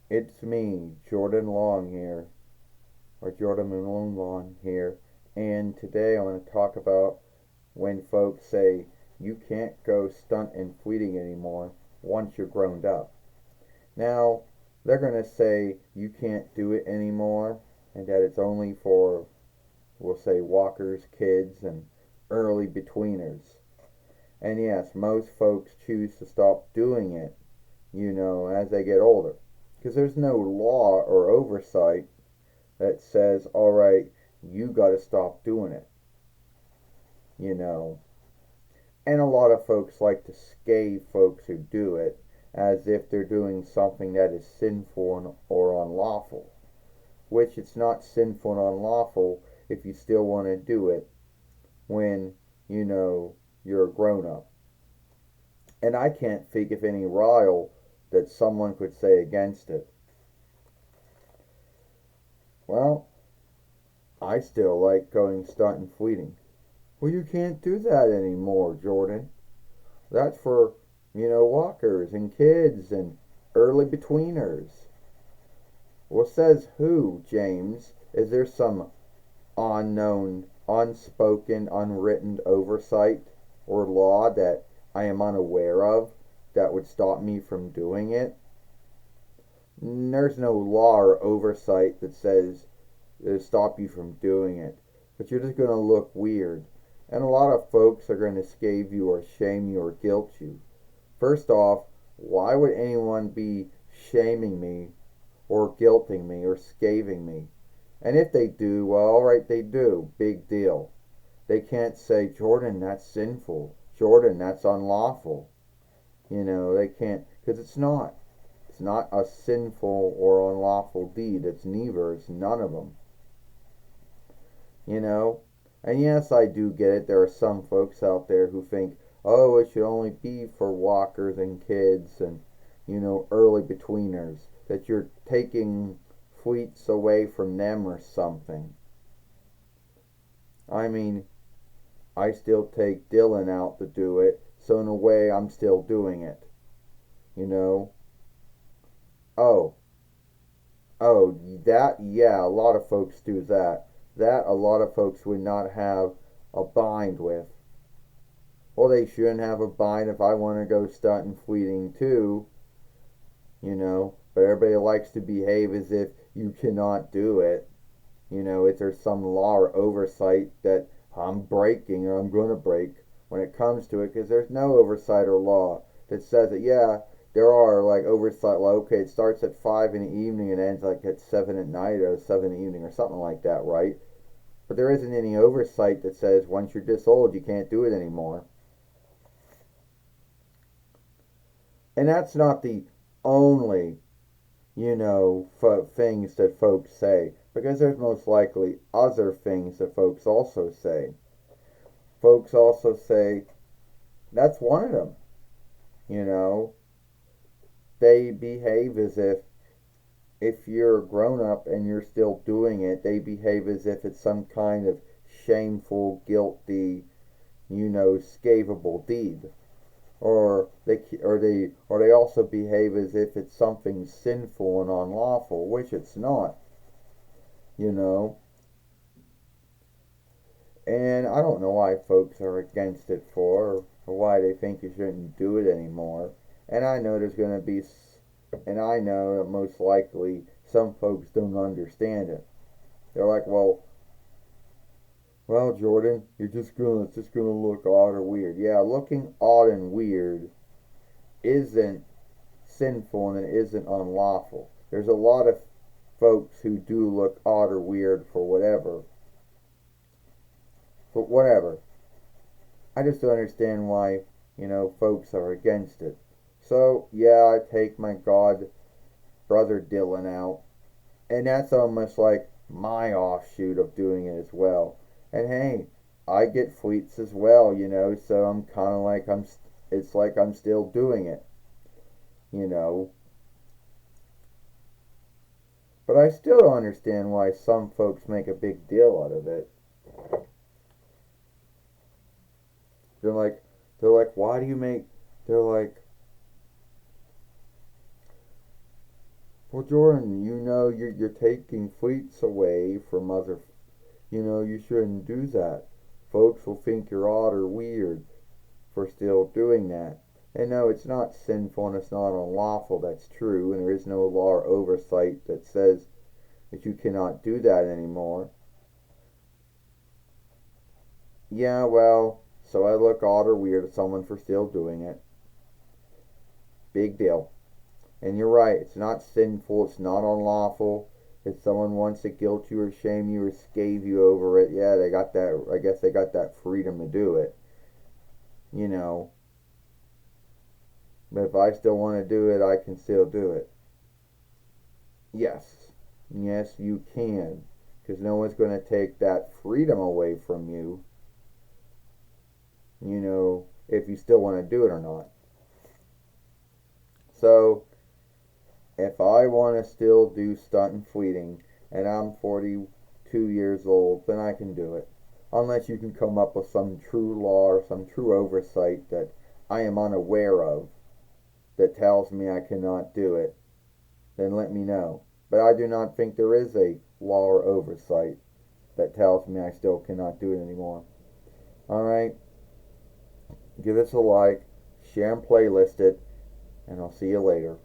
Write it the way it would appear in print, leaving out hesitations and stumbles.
It's me, Jordan Long here, or Jordan Malone Long here, and today I'm going to talk about when folks say you can't go stunt and fleeting anymore once you're grown up. Now, they're going to say you can't do it anymore and that it's only for, we'll say, walkers, kids, and early betweeners. And yes, most folks choose to stop doing it, as they get older. Because there's no law or oversight that says, all right, you got to stop doing it, you know. And a lot of folks like to scare folks who do it as if they're doing something that is sinful or unlawful, which it's not sinful and unlawful if you still want to do it when, you're a grown up. And I can't think of any rile that someone could say against it. Well, I still like going stunt and fleeting. Well, you can't do that anymore, Jordan. That's for, walkers and kids and early betweeners. Well, says who, James? Is there some unknown, unspoken, unwritten oversight or law that I am unaware of that would stop me from doing it? There's no law or oversight that says it'll stop you from doing it, but you're just going to look weird. And a lot of folks are going to scave you or shame you or guilt you. First off, why would anyone be shaming me or guilting me or scaving me? And if they do, well, alright, they do. Big deal. They can't say, Jordan, that's sinful. Jordan, that's unlawful. They can't, because it's not. It's not a sinful or unlawful deed. It's neither. It's none of them. you know. And yes, I do get it. There are some folks out there who think, oh, it should only be for walkers and kids and, early betweeners, that you're taking fleets away from them or something. I mean, I still take Dylan out to do it, so in a way, I'm still doing it. You know? Oh, oh, that, yeah, a lot of folks do that. That a lot of folks would not have a bind with. Well, they shouldn't have a bind if I want to go stunting fleeting too, but everybody likes to behave as if you cannot do it. If there's some law or oversight that I'm breaking or I'm going to break when it comes to it, because there's no oversight or law that says that, yeah, there are like oversight, like, okay, it starts at 5 in the evening and ends like at 7 at night or 7 in the evening or something like that, right? But there isn't any oversight that says once you're this old, you can't do it anymore. And that's not the only, things that folks say, because there's most likely other things that folks also say. Folks also say, that's one of them, you know. They behave as if you're a grown up and you're still doing it, they behave as if it's some kind of shameful, guilty, scavable deed. Or they also behave as if it's something sinful and unlawful, which it's not, you know. And I don't know why folks are against it or why they think you shouldn't do it anymore. And I know there's going to be, and I know that most likely some folks don't understand it. They're like, well, Jordan, it's just gonna look odd or weird. Yeah, looking odd and weird isn't sinful and it isn't unlawful. There's a lot of folks who do look odd or weird for whatever. But whatever. I just don't understand why, folks are against it. So, yeah, I take my god brother Dylan out. And that's almost like my offshoot of doing it as well. And hey, I get fleets as well, so I'm kind of like it's like I'm still doing it, you know. But I still don't understand why some folks make a big deal out of it. They're like, they're like, why do you make? They're like, well, Jordan, you're taking fleets away from other. You shouldn't do that. Folks will think you're odd or weird for still doing that. And no, it's not sinful and it's not unlawful, that's true, and there is no law or oversight that says that you cannot do that anymore. Yeah, well, so I look odd or weird at someone for still doing it. Big deal. And you're right, it's not sinful, it's not unlawful. If someone wants to guilt you or shame you or scathe you over it, yeah, they got that, I guess they got that freedom to do it. You know, but if I still want to do it, I can still do it. Yes, yes, you can. Because no one's going to take that freedom away from you, if you still want to do it or not. So, if I want to still do stunt and fleeting, and I'm 42 years old, then I can do it. Unless you can come up with some true law or some true oversight that I am unaware of that tells me I cannot do it, then let me know. But I do not think there is a law or oversight that tells me I still cannot do it anymore. Alright, give us a like, share and playlist it, and I'll see you later.